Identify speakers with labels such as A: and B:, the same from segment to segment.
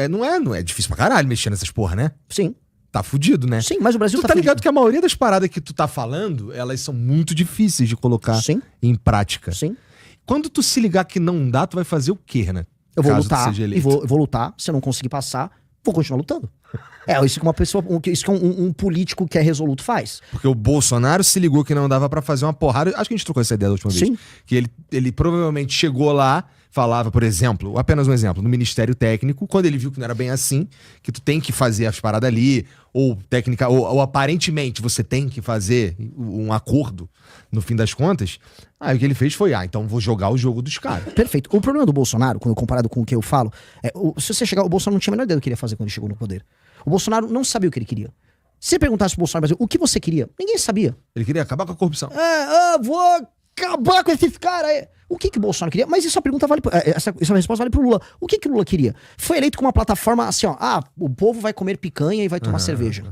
A: Não é difícil pra caralho mexer nessas porra, né?
B: Sim.
A: Tá fudido, né?
B: Sim, mas o Brasil
A: Tu tá ligado que a maioria das paradas que tu tá falando, elas são muito difíceis de colocar em prática.
B: Sim.
A: Quando tu se ligar que não dá, tu vai fazer o quê, Renan?
B: Eu vou lutar, eu vou lutar. Se eu não conseguir passar, vou continuar lutando. Isso que uma pessoa, isso que um político que é resoluto faz.
A: Porque o Bolsonaro se ligou que não dava pra fazer uma porrada. Acho que a gente trocou essa ideia da última vez.
B: Sim.
A: Que ele provavelmente chegou lá, falava, por exemplo, apenas um exemplo, no Ministério Técnico, quando ele viu que não era bem assim, que tu tem que fazer as paradas ali, ou técnica, ou aparentemente você tem que fazer um acordo, no fim das contas, aí o que ele fez foi, então vou jogar o jogo dos caras.
B: Perfeito. O problema do Bolsonaro, quando comparado com o que eu falo, se você chegar, o Bolsonaro não tinha a menor ideia do que ele ia fazer quando ele chegou no poder. O Bolsonaro não sabia o que ele queria. Se você perguntasse pro Bolsonaro, o que você queria? Ninguém sabia.
A: Ele queria acabar com a corrupção.
B: Vou acabar com esses caras aí. O que o Bolsonaro queria? Mas essa pergunta vale, essa resposta vale pro Lula. O que o Lula queria? Foi eleito com uma plataforma assim, o povo vai comer picanha e vai tomar cerveja.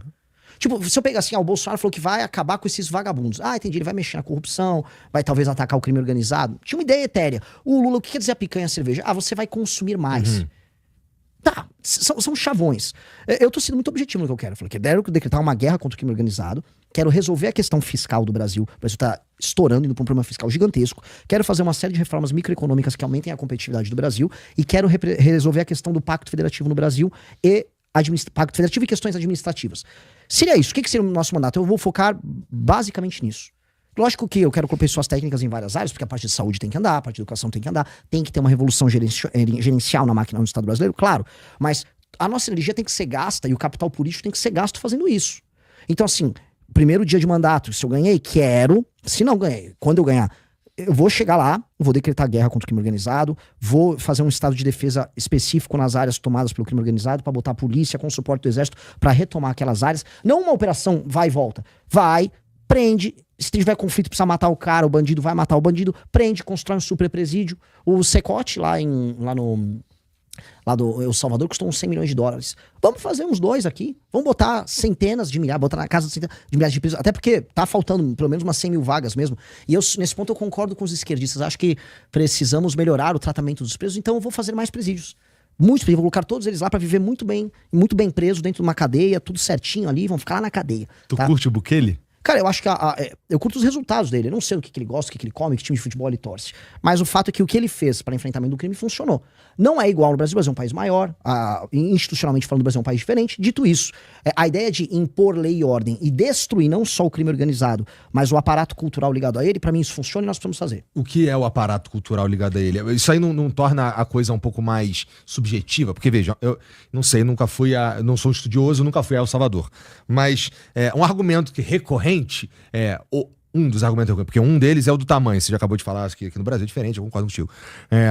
B: Tipo, se eu pegar assim, o Bolsonaro falou que vai acabar com esses vagabundos. Entendi, ele vai mexer na corrupção, vai talvez atacar o crime organizado. Tinha uma ideia etérea. O Lula, o que quer dizer a picanha e a cerveja? Você vai consumir mais. Tá, são chavões. Eu tô sendo muito objetivo no que eu quero. Eu falei que quero decretar uma guerra contra o crime organizado, quero resolver a questão fiscal do Brasil. O Brasil tá estourando, indo pra um problema fiscal gigantesco. Quero fazer uma série de reformas microeconômicas que aumentem a competitividade do Brasil e quero resolver a questão do Pacto Federativo no Brasil e Pacto Federativo e questões administrativas. Seria isso. O que seria o nosso mandato? Eu vou focar basicamente nisso. Lógico que eu quero colocar pessoas técnicas em várias áreas, porque a parte de saúde tem que andar, a parte de educação tem que andar, tem que ter uma revolução gerencial na máquina do Estado brasileiro, claro. Mas a nossa energia tem que ser gasta e o capital político tem que ser gasto fazendo isso. Então, assim, primeiro dia de mandato, se eu ganhei, se não ganhei, quando eu ganhar, eu vou chegar lá, vou decretar guerra contra o crime organizado, vou fazer um estado de defesa específico nas áreas tomadas pelo crime organizado, para botar a polícia com o suporte do exército para retomar aquelas áreas. Não uma operação vai e volta. Vai, prende, se tiver conflito, precisa matar o cara, o bandido vai matar o bandido, prende, constrói um super presídio. O Secote lá do El Salvador custou uns 100 milhões de dólares. Vamos fazer uns 2 aqui. Vamos botar centenas de milhares, botar na casa de centenas de milhares de presos. Até porque tá faltando pelo menos umas 100 mil vagas mesmo. E nesse ponto eu concordo com os esquerdistas. Acho que precisamos melhorar o tratamento dos presos. Então eu vou fazer mais presídios. Muitos presídios. Vou colocar todos eles lá pra viver muito bem preso dentro de uma cadeia, tudo certinho ali. Vão ficar lá na cadeia.
A: Tu curte o Bukele?
B: Cara, eu acho que eu curto os resultados dele. Eu não sei o que ele gosta, o que ele come, que time de futebol ele torce. Mas o fato é que o que ele fez para enfrentamento do crime funcionou. Não é igual no Brasil. O Brasil é um país maior. Institucionalmente falando, o Brasil é um país diferente. Dito isso, a ideia de impor lei e ordem e destruir não só o crime organizado, mas o aparato cultural ligado a ele, para mim isso funciona e nós precisamos fazer.
A: O que é o aparato cultural ligado a ele? Isso aí não torna a coisa um pouco mais subjetiva? Porque, veja, eu não sei, não sou estudioso, nunca fui a El Salvador. Mas um argumento que recorrente um dos argumentos, porque um deles é o do tamanho. Você já acabou de falar, acho que aqui no Brasil é diferente, eu concordo contigo.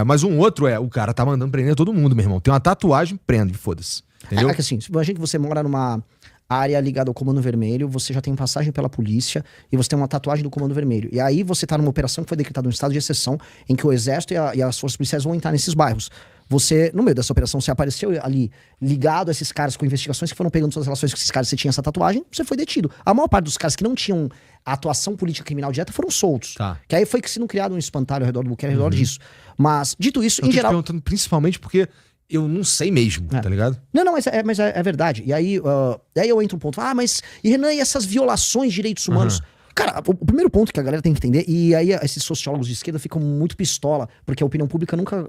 A: Mas um outro o cara tá mandando prender todo mundo, meu irmão. Tem uma tatuagem, prende, foda-se. Entendeu?
B: É que assim, imagina que você mora numa área ligada ao Comando Vermelho, você já tem passagem pela polícia e você tem uma tatuagem do Comando Vermelho. E aí você tá numa operação que foi decretada um estado de exceção em que o exército e as forças policiais vão entrar nesses bairros. Você, no meio dessa operação, você apareceu ali ligado a esses caras com investigações que foram pegando suas relações com esses caras, você tinha essa tatuagem, você foi detido. A maior parte dos caras que não tinham atuação política criminal direta foram soltos.
A: Tá.
B: Que aí foi que se não criado um espantalho ao redor do Bukele, ao redor disso. Mas, dito isso,
A: em
B: geral...
A: Eu tô te perguntando principalmente porque eu não sei mesmo, tá ligado?
B: Não, mas é verdade. E aí, eu entro um ponto, mas, e Renan, e essas violações de direitos humanos? Cara, o primeiro ponto que a galera tem que entender, e aí esses sociólogos de esquerda ficam muito pistola, porque a opinião pública nunca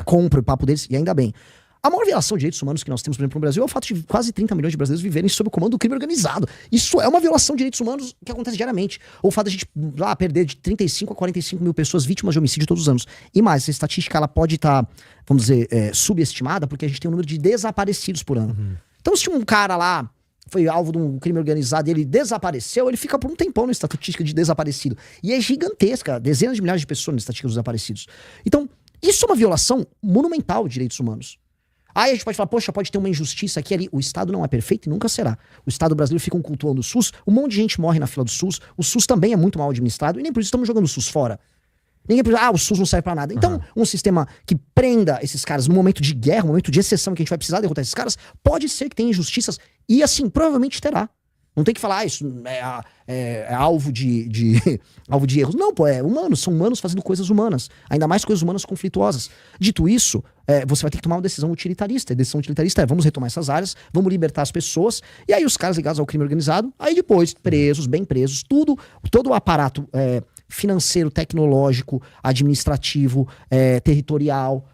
B: compra o papo deles, e ainda bem. A maior violação de direitos humanos que nós temos, por exemplo, no Brasil é o fato de quase 30 milhões de brasileiros viverem sob o comando do crime organizado. Isso é uma violação de direitos humanos que acontece diariamente. Ou o fato de a gente perder de 35 a 45 mil pessoas vítimas de homicídio todos os anos. E mais, essa estatística ela pode estar, vamos dizer, subestimada, porque a gente tem um número de desaparecidos por ano. Então, se um cara lá foi alvo de um crime organizado e ele desapareceu, ele fica por um tempão na estatística de desaparecido. E é gigantesca, dezenas de milhares de pessoas na estatística dos desaparecidos. Então, isso é uma violação monumental de direitos humanos. Aí a gente pode falar, poxa, pode ter uma injustiça aqui ali. O Estado não é perfeito e nunca será. O Estado brasileiro fica cultuando o SUS, um monte de gente morre na fila do SUS, o SUS também é muito mal administrado e nem por isso estamos jogando o SUS fora. Ninguém precisa, o SUS não serve pra nada. Então, um sistema que prenda esses caras no momento de guerra, no momento de exceção que a gente vai precisar derrotar esses caras, pode ser que tenha injustiças e assim, provavelmente terá. Não tem que falar, isso é alvo de alvo de erros. Não, pô, são humanos fazendo coisas humanas. Ainda mais coisas humanas conflituosas. Dito isso, você vai ter que tomar uma decisão utilitarista. A decisão utilitarista vamos retomar essas áreas, vamos libertar as pessoas, e aí os caras ligados ao crime organizado, aí depois, presos, bem presos, todo o aparato financeiro, tecnológico, administrativo, territorial,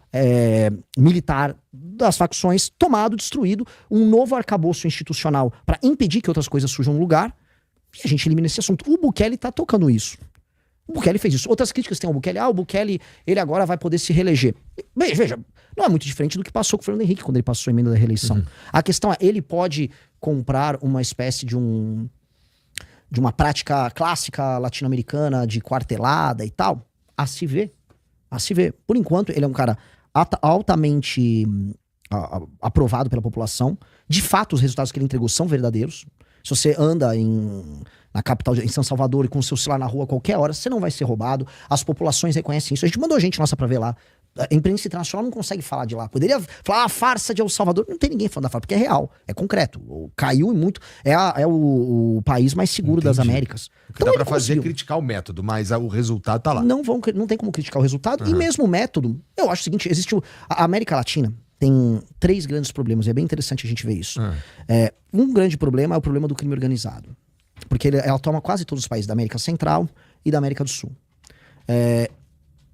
B: militar das facções tomado, destruído, um novo arcabouço institucional para impedir que outras coisas surjam no lugar, e a gente elimina esse assunto. O Bukele tá tocando isso. O Bukele fez isso. Outras críticas tem ao Bukele. O Bukele, ele agora vai poder se reeleger. Bem, veja, não é muito diferente do que passou com o Fernando Henrique quando ele passou a emenda da reeleição. A questão é, ele pode comprar uma espécie de uma prática clássica latino-americana de quartelada e tal? A se ver. Por enquanto, ele é um cara altamente aprovado pela população. De fato, os resultados que ele entregou são verdadeiros. Se você anda na capital, em São Salvador, e com o seu celular na rua a qualquer hora, você não vai ser roubado. As populações reconhecem isso. A gente mandou gente nossa pra ver lá. A imprensa internacional não consegue falar de lá. Poderia falar a farsa de El Salvador. Não tem ninguém falando da farsa, porque é real, é concreto. Caiu e muito. É o país mais seguro das Américas.
A: O que dá pra fazer é criticar o método, mas o resultado tá lá.
B: Não tem como criticar o resultado. E mesmo o método, eu acho o seguinte, a América Latina tem 3 grandes problemas, e é bem interessante a gente ver isso. Um grande problema é o problema do crime organizado. Porque ela toma quase todos os países da América Central e da América do Sul.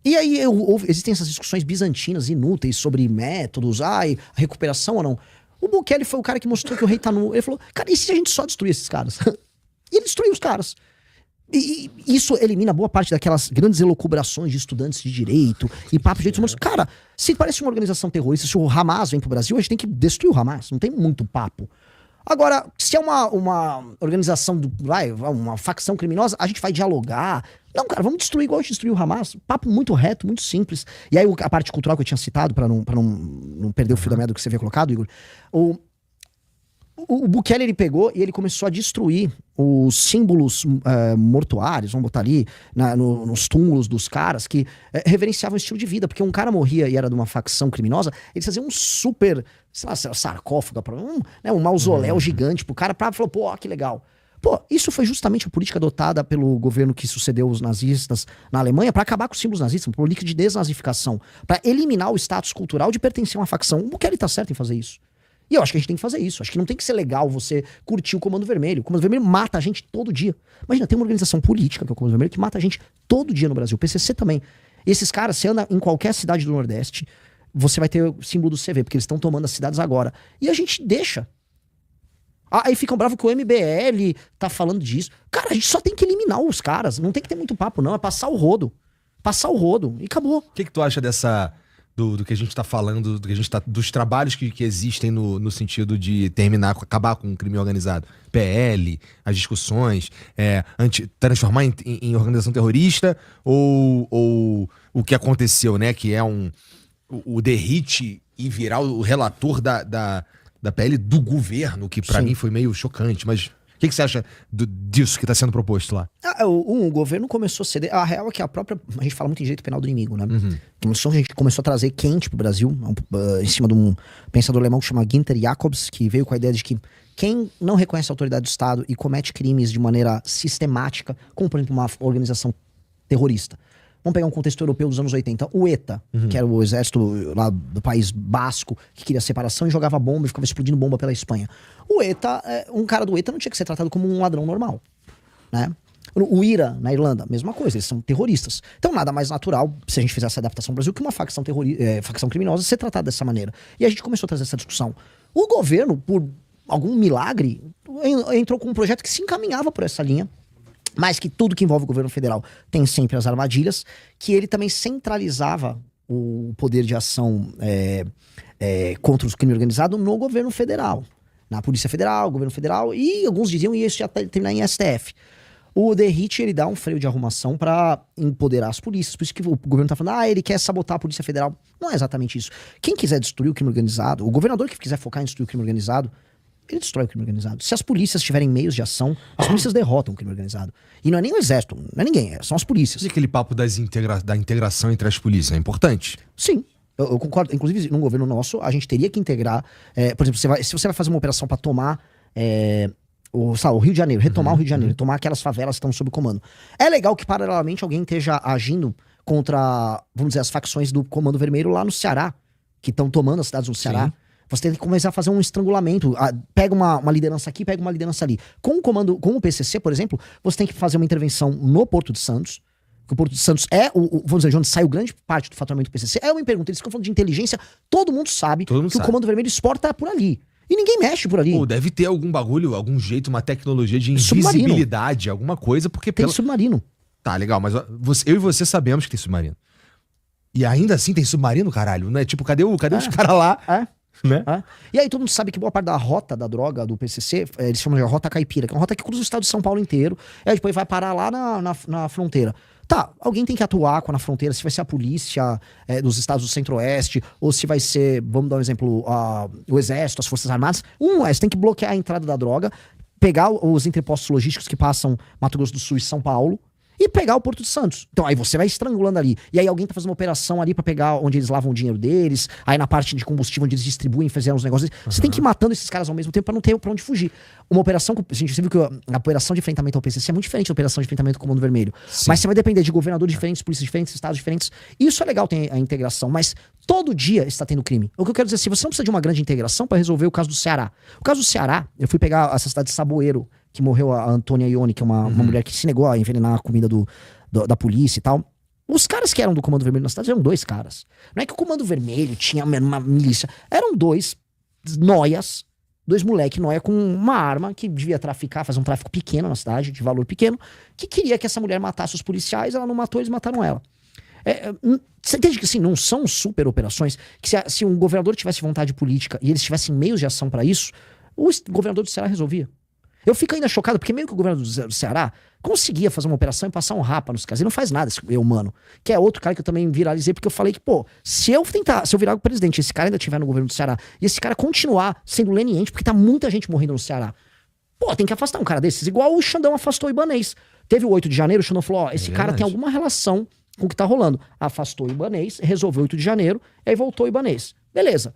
B: E aí existem essas discussões bizantinas inúteis sobre métodos, a recuperação ou não. O Bukele foi o cara que mostrou que o rei tá nu. Ele falou, cara, e se a gente só destruir esses caras? E ele destruiu os caras. E isso elimina boa parte daquelas grandes elucubrações de estudantes de direito e papo de direitos humanos. Cara, se parece uma organização terrorista, se o Hamas vem pro Brasil, a gente tem que destruir o Hamas. Não tem muito papo. Agora, se é uma organização, uma facção criminosa, a gente vai dialogar. Não, cara, vamos destruir igual a gente destruiu o Hamas. Papo muito reto, muito simples. E aí a parte cultural que eu tinha citado, pra não perder o fio da meada que você havia colocado, Igor. O Bukele, ele pegou e ele começou a destruir os símbolos mortuários, vamos botar ali, nos túmulos dos caras que reverenciavam o estilo de vida. Porque um cara morria e era de uma facção criminosa, eles faziam um super, sei lá, sarcófago, um mausoléu gigante pro cara, falou, pô, que legal. Pô, isso foi justamente a política adotada pelo governo que sucedeu os nazistas na Alemanha para acabar com os símbolos nazistas, uma política de desnazificação, para eliminar o status cultural de pertencer a uma facção. O Bukele tá certo em fazer isso. E eu acho que a gente tem que fazer isso. Acho que não tem que ser legal você curtir o Comando Vermelho. O Comando Vermelho mata a gente todo dia. Imagina, tem uma organização política, que é o Comando Vermelho, que mata a gente todo dia no Brasil. O PCC também. E esses caras, você anda em qualquer cidade do Nordeste, você vai ter o símbolo do CV, porque eles estão tomando as cidades agora. E a gente deixa. Aí ficam bravos que o MBL tá falando disso. Cara, a gente só tem que eliminar os caras. Não tem que ter muito papo, não. É passar o rodo. Passar o rodo. E acabou.
A: O que tu acha do que a gente tá falando, dos trabalhos que existem no sentido de acabar com o crime organizado? PL, as discussões, transformar em organização terrorista, ou o que aconteceu, né? Que é o Derrite e virar o relator da PL do governo, que pra mim foi meio chocante, mas... O que você acha disso que está sendo proposto lá?
B: O governo começou a ceder. A real é que a gente fala muito em direito penal do inimigo, né? A gente começou a trazer quente pro Brasil, em cima de um pensador alemão que chama Günther Jacobs, que veio com a ideia de que quem não reconhece a autoridade do Estado e comete crimes de maneira sistemática, como por exemplo uma organização terrorista. Vamos pegar um contexto europeu dos anos 80. O ETA, que era o exército lá do país basco, que queria separação e jogava bomba e ficava explodindo bomba pela Espanha. O ETA, um cara do ETA não tinha que ser tratado como um ladrão normal, né? O IRA, na Irlanda, mesma coisa, eles são terroristas. Então nada mais natural, se a gente fizesse essa adaptação no Brasil, que uma facção criminosa ser tratada dessa maneira. E a gente começou a trazer essa discussão. O governo, por algum milagre, entrou com um projeto que se encaminhava por essa linha, mas que tudo que envolve o governo federal tem sempre as armadilhas, que ele também centralizava o poder de ação contra o crime organizado no governo federal. Na Polícia Federal, governo federal, e alguns diziam que isso já terminar em STF. O Derrite, ele dá um freio de arrumação para empoderar as polícias. Por isso que o governo tá falando, ele quer sabotar a Polícia Federal. Não é exatamente isso. Quem quiser destruir o crime organizado, o governador que quiser focar em destruir o crime organizado, ele destrói o crime organizado. Se as polícias tiverem meios de ação, as polícias derrotam o crime organizado. E não é nem o exército, não é ninguém, são as polícias.
A: E aquele papo da integração entre as polícias é importante?
B: Sim. Eu concordo. Inclusive, num governo nosso, a gente teria que integrar... por exemplo, se você vai fazer uma operação para tomar o Rio de Janeiro, retomar o Rio de Janeiro, retomar aquelas favelas que estão sob comando. É legal que, paralelamente, alguém esteja agindo contra, vamos dizer, as facções do Comando Vermelho lá no Ceará, que estão tomando as cidades no Ceará. Sim. Você tem que começar a fazer um estrangulamento. Pega uma liderança aqui, pega uma liderança ali. Com o PCC, por exemplo, você tem que fazer uma intervenção no Porto de Santos. Que o Porto de Santos é, vamos dizer, de onde saiu grande parte do faturamento do PCC. Eu me pergunto, eles ficam falando de inteligência, todo mundo sabe que o Comando Vermelho exporta por ali. E ninguém mexe por ali.
A: Pô, deve ter algum bagulho, algum jeito, uma tecnologia de invisibilidade, alguma coisa, porque...
B: Tem submarino.
A: Tá, legal, mas eu e você sabemos que tem submarino. E ainda assim tem submarino, caralho, né? Tipo, cadê os caras lá? Né?
B: E aí todo mundo sabe que boa parte da rota da droga do PCC, eles chamam de rota caipira, que é uma rota que cruza o estado de São Paulo inteiro, e aí depois vai parar lá na fronteira. Tá, alguém tem que atuar na fronteira, se vai ser a polícia dos estados do centro-oeste, ou se vai ser, vamos dar um exemplo, o exército, as forças armadas. Você tem que bloquear a entrada da droga, pegar os entrepostos logísticos que passam Mato Grosso do Sul e São Paulo, e pegar o Porto de Santos. Então aí você vai estrangulando ali. E aí alguém tá fazendo uma operação ali pra pegar onde eles lavam o dinheiro deles, aí na parte de combustível onde eles distribuem, fizeram os negócios. Você tem que ir matando esses caras ao mesmo tempo pra não ter pra onde fugir. Uma operação... Gente, você viu que a operação de enfrentamento ao PCC é muito diferente da operação de enfrentamento ao Comando Vermelho. Sim. Mas você vai depender de governadores diferentes, polícias diferentes, estados diferentes. Isso é legal, tem a integração, mas todo dia está tendo crime. O que eu quero dizer, se você não precisa de uma grande integração pra resolver o caso do Ceará. O caso do Ceará, eu fui pegar essa cidade de Saboeiro, que morreu a Antônia Ione, que é uma mulher que se negou a envenenar a comida da polícia e tal. Os caras que eram do Comando Vermelho na cidade eram 2 caras. Não é que o Comando Vermelho tinha uma milícia. Eram 2 noias, 2 moleque noia com uma arma que devia fazer um tráfico pequeno na cidade, de valor pequeno, que queria que essa mulher matasse os policiais, ela não matou, eles mataram ela. Você entende que assim, não são super operações, que se um governador tivesse vontade política e eles tivessem meios de ação pra isso, o governador do Ceará resolvia. Eu fico ainda chocado, porque meio que o governo do Ceará conseguia fazer uma operação e passar um rapa nos caras. Ele não faz nada, esse humano. Que é outro cara que eu também viralizei, porque eu falei que, se eu virar o presidente, esse cara ainda estiver no governo do Ceará, e esse cara continuar sendo leniente, porque tá muita gente morrendo no Ceará. Tem que afastar um cara desses. Igual o Xandão afastou o Ibanez. Teve o 8 de janeiro, o Xandão falou, esse cara tem alguma relação com o que tá rolando. Afastou o Ibanez, resolveu o 8 de janeiro, e aí voltou o Ibanez. Beleza.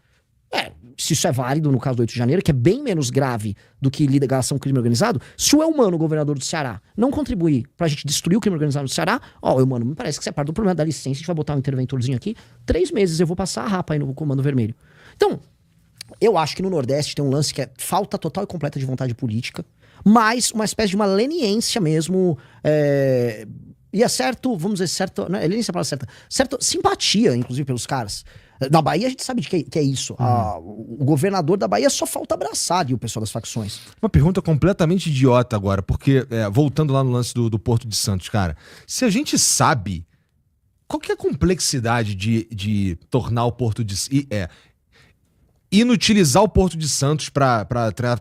B: Se isso é válido no caso do 8 de janeiro, que é bem menos grave do que ligação ao crime organizado, se o Eumano, governador do Ceará, não contribuir pra gente destruir o crime organizado do Ceará, Eumano, me parece que você é parte do problema, dá licença, a gente vai botar um interventorzinho aqui, 3 meses eu vou passar a rapa aí no Comando Vermelho. Então, eu acho que no Nordeste tem um lance que é falta total e completa de vontade política, mas uma espécie de uma leniência mesmo, e é certo, vamos dizer, leniência é a palavra certa, certa simpatia, inclusive, pelos caras. Na Bahia a gente sabe de que é isso. O governador da Bahia só falta abraçar ali o pessoal das facções.
A: Uma pergunta completamente idiota agora, porque, voltando lá no lance do Porto de Santos, cara, se a gente sabe qual que é a complexidade de tornar o Porto de... inutilizar o Porto de Santos pra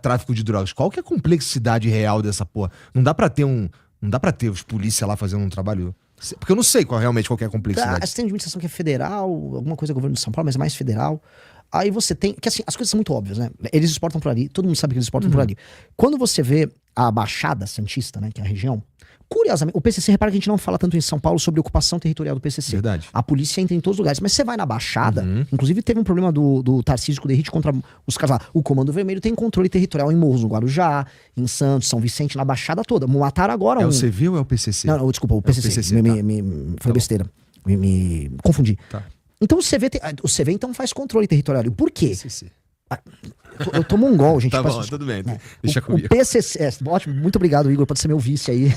A: tráfico de drogas, qual que é a complexidade real dessa porra? Não dá pra ter os polícias lá fazendo um trabalho... Porque eu não sei realmente qual que é a complexidade.
B: Você tem administração que é federal, alguma coisa governo de São Paulo, mas é mais federal. Aí você tem... Que assim, as coisas são muito óbvias, né? Eles exportam por ali, todo mundo sabe que eles exportam por ali. Quando você vê a Baixada Santista, né, que é a região, curiosamente, o PCC, repara que a gente não fala tanto em São Paulo sobre ocupação territorial do PCC.
A: Verdade.
B: A polícia entra em todos os lugares. Mas você vai na Baixada, inclusive teve um problema do Tarcísio Kuderrit contra os caras lá. O Comando Vermelho tem controle territorial em Morros, no Guarujá, em Santos, São Vicente, na Baixada toda. Mataram agora
A: o CV ou é o PCC?
B: Não, desculpa, o PCC. Foi besteira. Me confundi. Tá. Então o CV então faz controle territorial. E por quê? PCC. Eu tô mongol, gente.
A: Tá bom, tudo bem. Deixa comigo.
B: O PCC... ótimo, muito obrigado, Igor. Pode ser meu vice aí.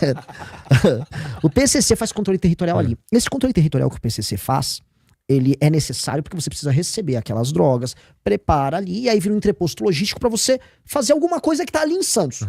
B: O PCC faz controle territorial ali. Esse controle territorial que o PCC faz, ele é necessário porque você precisa receber aquelas drogas, prepara ali, e aí vira um entreposto logístico pra você fazer alguma coisa que tá ali em Santos.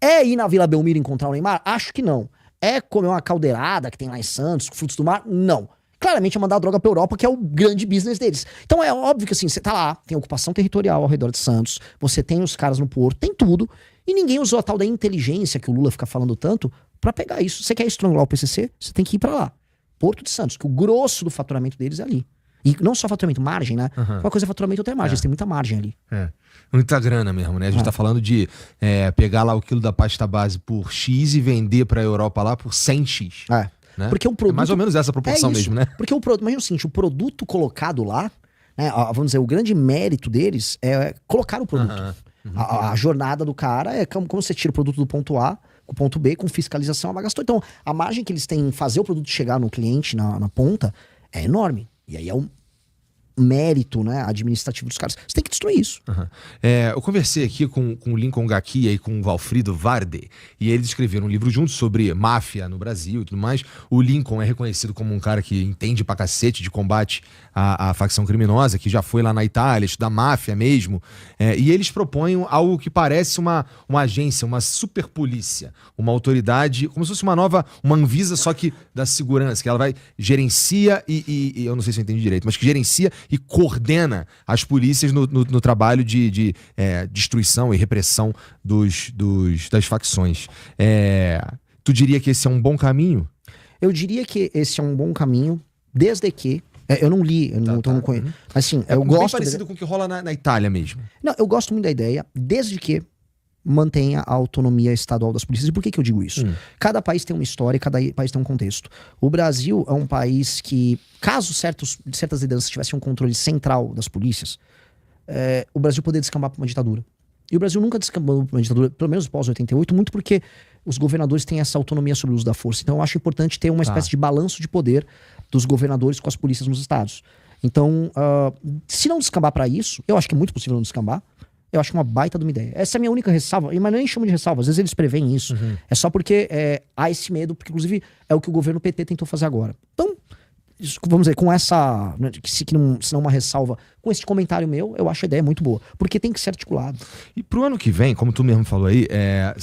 B: É ir na Vila Belmiro encontrar o Neymar? Acho que não. É comer uma caldeirada que tem lá em Santos, frutos do mar? Não. Claramente é mandar a droga pra Europa, que é o grande business deles. Então é óbvio que assim, você tá lá, tem ocupação territorial ao redor de Santos, você tem os caras no porto, tem tudo, e ninguém usou a tal da inteligência que o Lula fica falando tanto pra pegar isso. Você quer estrangular o PCC? Você tem que ir pra lá. Porto de Santos, que o grosso do faturamento deles é ali. E não só faturamento, margem, né? Uma coisa é faturamento, outra é margem. Tem muita margem ali.
A: Muita grana mesmo, né? A gente tá falando de pegar lá o quilo da pasta base por X e vender pra Europa lá por 100X. Né?
B: Porque o produto...
A: É mais ou menos essa proporção mesmo, né?
B: Porque imagina o seguinte, o produto colocado lá, né, vamos dizer, o grande mérito deles é colocar o produto. A jornada do cara é como você tira o produto do ponto A o ponto B, com fiscalização a gastou. Então, a margem que eles têm em fazer o produto chegar no cliente, na ponta, é enorme. E aí é um mérito, né, administrativo dos caras. Você tem que destruir isso.
A: Uhum. Eu conversei aqui com o Lincoln Gakia e com o Valfrido Varde, e eles escreveram um livro juntos sobre máfia no Brasil e tudo mais. O Lincoln é reconhecido como um cara que entende pra cacete de combate à facção criminosa, que já foi lá na Itália, estudar máfia mesmo. E eles propõem algo que parece uma agência, uma super polícia, uma autoridade, como se fosse uma Anvisa, só que da segurança, que ela vai, gerencia e eu não sei se eu entendi direito, mas que gerencia e coordena as polícias no trabalho de destruição e repressão das facções. Tu diria que esse é um bom caminho?
B: Eu diria que esse é um bom caminho, desde que... eu não li, eu não conheço. Mas assim, eu gosto...
A: Bem parecido com o que rola na Itália mesmo.
B: Não, eu gosto muito da ideia, desde que mantenha a autonomia estadual das polícias. E por que eu digo isso? Cada país tem uma história, cada país tem um contexto. O Brasil é um país que, caso certas lideranças tivessem um controle central das polícias, o Brasil poderia descambar para uma ditadura. E o Brasil nunca descambou para uma ditadura, pelo menos pós-88, muito porque os governadores têm essa autonomia sobre o uso da força. Então eu acho importante ter uma espécie de balanço de poder dos governadores com as polícias nos estados. Então, se não descambar para isso, eu acho que é muito possível não descambar. Eu acho uma baita de uma ideia. Essa é a minha única ressalva, mas nem chamo de ressalva, às vezes eles preveem isso. É só porque há esse medo, porque inclusive é o que o governo PT tentou fazer agora. Então, vamos dizer, com essa, se não uma ressalva, com esse comentário meu, eu acho a ideia muito boa, porque tem que ser articulado.
A: E pro ano que vem, como tu mesmo falou aí,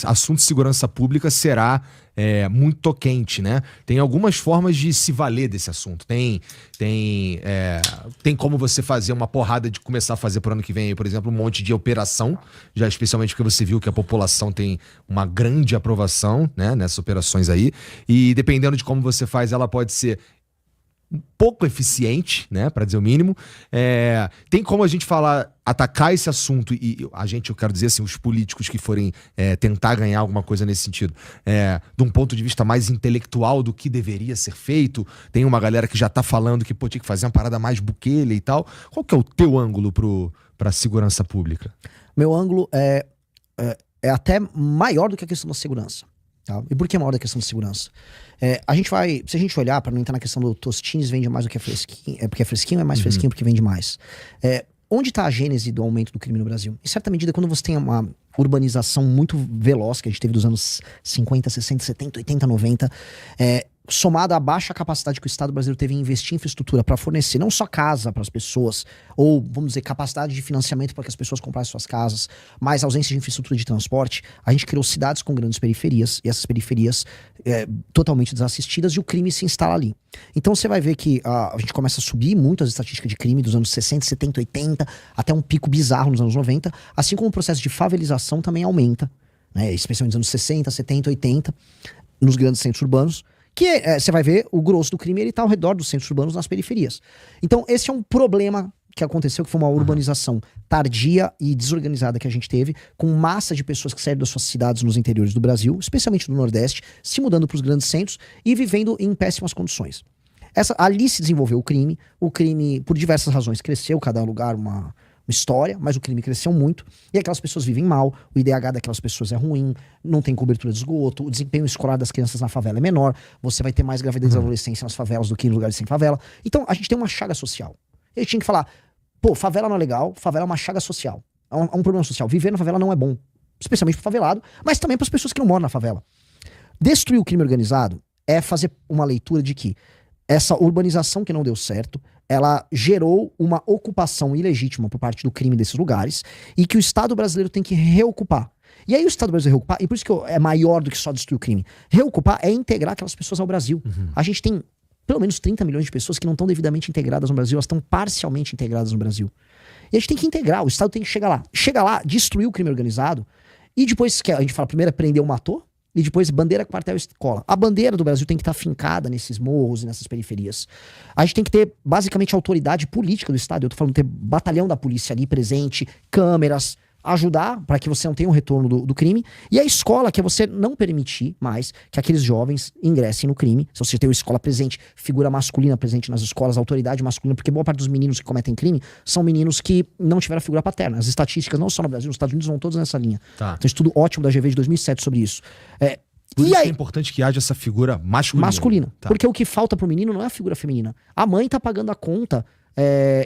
A: assunto de segurança pública será muito quente, né? Tem algumas formas de se valer desse assunto. Tem como você fazer uma porrada de começar a fazer pro ano que vem aí, por exemplo, um monte de operação, já especialmente porque você viu que a população tem uma grande aprovação, né, nessas operações aí, e dependendo de como você faz, ela pode ser um pouco eficiente, né, para dizer o mínimo. Tem como a gente atacar esse assunto e eu quero dizer assim, os políticos que forem tentar ganhar alguma coisa nesse sentido, de um ponto de vista mais intelectual do que deveria ser feito. Tem uma galera que já tá falando que tinha que fazer uma parada mais Bukele e tal. Qual que é o teu ângulo pra segurança pública?
B: Meu ângulo é até maior do que a questão da segurança. Tá? E por que é maior da questão da segurança? Se a gente olhar, para não entrar na questão do Tostines vende mais do que é fresquinho, porque é fresquinho, é mais fresquinho porque vende mais. Onde está a gênese do aumento do crime no Brasil? Em certa medida, quando você tem uma urbanização muito veloz, que a gente teve dos anos 50, 60, 70, 80, 90, somado à baixa capacidade que o Estado brasileiro teve em investir em infraestrutura para fornecer não só casa para as pessoas, ou, vamos dizer, capacidade de financiamento para que as pessoas comprassem suas casas, mas ausência de infraestrutura de transporte, a gente criou cidades com grandes periferias, e essas periferias totalmente desassistidas, e o crime se instala ali. Então você vai ver que a gente começa a subir muito as estatísticas de crime dos anos 60, 70, 80, até um pico bizarro nos anos 90, assim como o processo de favelização também aumenta, né, especialmente nos anos 60, 70, 80, nos grandes centros urbanos, que você vai ver o grosso do crime, ele tá ao redor dos centros urbanos, nas periferias. Então esse é um problema que aconteceu, que foi uma urbanização tardia e desorganizada que a gente teve, com massa de pessoas que saíram das suas cidades nos interiores do Brasil, especialmente do Nordeste, se mudando para os grandes centros e vivendo em péssimas condições. Ali se desenvolveu o crime, por diversas razões, cresceu, cada lugar uma história, mas o crime cresceu muito, e aquelas pessoas vivem mal, o IDH daquelas pessoas é ruim, não tem cobertura de esgoto, o desempenho escolar das crianças na favela é menor, você vai ter mais gravidez e adolescência nas favelas do que em lugares sem favela. Então a gente tem uma chaga social. A gente tinha que falar, favela não é legal, favela é uma chaga social, é um problema social. Viver na favela não é bom, especialmente pro favelado, mas também para as pessoas que não moram na favela. Destruir o crime organizado é fazer uma leitura de que essa urbanização que não deu certo, ela gerou uma ocupação ilegítima por parte do crime desses lugares, e que o Estado brasileiro tem que reocupar. E aí o Estado brasileiro reocupar, e por isso que é maior do que só destruir o crime. Reocupar é integrar aquelas pessoas ao Brasil. A gente tem pelo menos 30 milhões de pessoas que não estão devidamente integradas no Brasil, elas estão parcialmente integradas no Brasil. E a gente tem que integrar, o Estado tem que chegar lá. Chega lá, destruir o crime organizado, e depois, a gente fala, primeiro prendeu, matou, e depois bandeira, quartel e escola. A bandeira do Brasil tem que estar fincada nesses morros e nessas periferias. A gente tem que ter, basicamente, a autoridade política do Estado. Eu tô falando ter batalhão da polícia ali presente, câmeras, ajudar para que você não tenha um retorno do crime. E a escola, que é você não permitir mais que aqueles jovens ingressem no crime. Se você tem uma escola presente, figura masculina presente nas escolas, autoridade masculina, porque boa parte dos meninos que cometem crime são meninos que não tiveram figura paterna. As estatísticas, não só no Brasil, nos Estados Unidos, vão todas nessa linha.
A: Tá.
B: Tem um estudo ótimo da GV de 2007 sobre isso.
A: Por
B: E
A: isso
B: aí,
A: que é importante que haja essa figura masculina. Tá.
B: Porque o que falta pro menino não é a figura feminina. A mãe tá pagando a conta,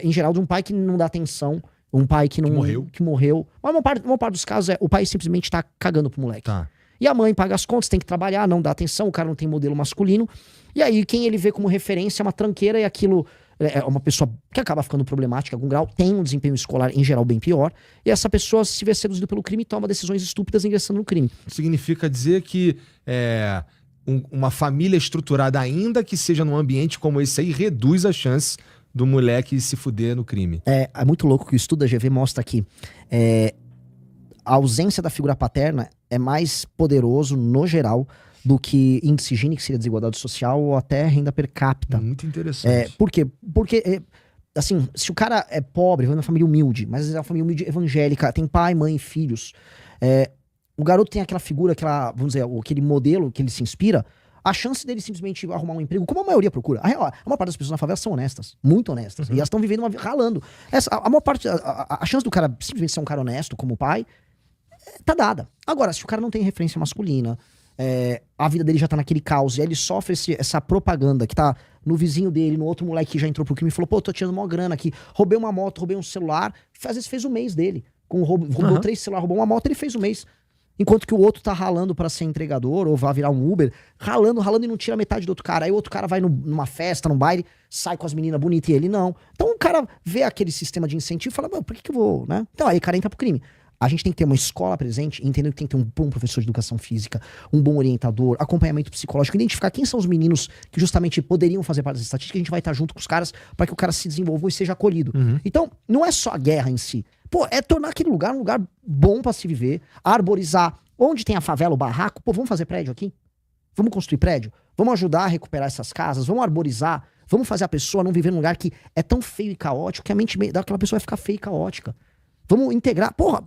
B: em geral, de um pai que não dá atenção, um pai que morreu. Mas uma parte dos casos o pai simplesmente tá cagando pro moleque.
A: Tá.
B: E a mãe paga as contas, tem que trabalhar, não dá atenção, o cara não tem modelo masculino. E aí quem ele vê como referência é uma tranqueira, e aquilo é uma pessoa que acaba ficando problemática em algum grau, tem um desempenho escolar em geral bem pior, e essa pessoa se vê seduzido pelo crime e toma decisões estúpidas ingressando no crime.
A: Significa dizer que uma família estruturada, ainda que seja num ambiente como esse aí, reduz a chance do moleque se fuder no crime.
B: É muito louco que o estudo da GV mostra que a ausência da figura paterna é mais poderoso, no geral, do que índice Gini, que seria desigualdade social, ou até renda per capita.
A: Muito interessante.
B: Por quê? Porque, assim, se o cara é pobre, vem de uma família humilde, mas às vezes é uma família humilde evangélica, tem pai, mãe, filhos, o garoto tem aquela figura, vamos dizer, aquele modelo que ele se inspira, a chance dele simplesmente arrumar um emprego, como a maioria procura. A maior parte das pessoas na favela são honestas, muito honestas. E elas estão vivendo ralando. A maior parte, a chance do cara simplesmente ser um cara honesto como pai, tá dada. Agora, se o cara não tem referência masculina, a vida dele já tá naquele caos, e aí ele sofre essa propaganda que tá no vizinho dele, no outro moleque que já entrou pro crime e falou, pô, tô tirando mó grana aqui, roubei uma moto, roubei um celular, às vezes fez o mês dele. Roubou 3 celulares, roubou uma moto, ele fez o mês. Enquanto que o outro tá ralando pra ser entregador, ou vai virar um Uber, ralando e não tira metade do outro cara. Aí o outro cara vai numa festa, num baile, sai com as meninas bonitas e ele não. Então o cara vê aquele sistema de incentivo e fala, por que eu vou, né? Então aí o cara entra pro crime. A gente tem que ter uma escola presente, entendendo que tem que ter um bom professor de educação física, um bom orientador, acompanhamento psicológico, identificar quem são os meninos que justamente poderiam fazer parte dessa estatística, a gente vai estar junto com os caras para que o cara se desenvolva e seja acolhido. Então, não é só a guerra em si. Pô, é tornar aquele lugar um lugar bom para se viver, arborizar. Onde tem a favela, o barraco, pô, vamos fazer prédio aqui? Vamos construir prédio? Vamos ajudar a recuperar essas casas? Vamos arborizar? Vamos fazer a pessoa não viver num lugar que é tão feio e caótico que a mente daquela pessoa vai ficar feia e caótica. Vamos integrar. Porra,